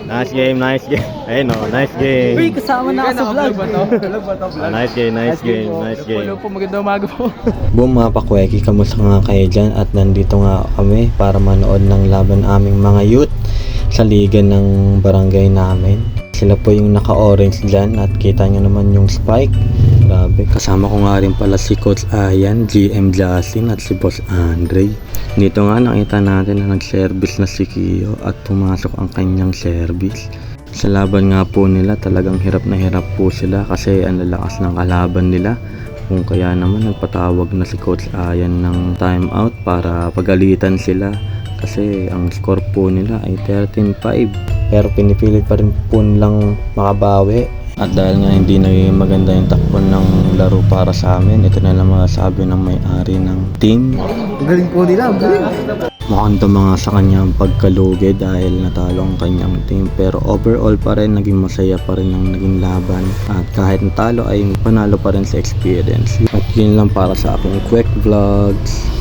Nice game, nice game. Ayun o, nice game. Uy, kasama na ako sa vlog. Nice game, nice game, nice game. Hello po, magandang umaga po. Boom mga pakweki, kamusta nga kayo dyan? At nandito nga kami para manood ng laban aming mga youth sa liga ng barangay namin. Sila po yung naka-orange dyan at kita nyo naman yung spike. Grabe, kasama ko nga rin pala si Coach Ayan, GM Justin at si Boss Andre. Dito nga nakita natin na nag-service na si Kio at pumasok ang kanyang service. Sa laban nga po nila talagang hirap na hirap po sila kasi ang lalakas ng kalaban nila. Kung kaya naman nagpatawag na si Coach Ayan ng timeout para pagalitan sila kasi ang score po nila ay 13-5 pero pinipilit pa rin po nilang makabawi. At dahil nga hindi naging maganda yung takbo ng laro para sa amin, ito na lang masasabi ng may-ari ng team. Galing po nila, galing. Mukhang mga sa kanyang pagkalugi dahil natalo ang kanyang team, pero overall pa rin naging masaya pa rin ang naging laban at kahit natalo ay panalo pa rin sa experience. At yun lang para sa aking quick vlogs.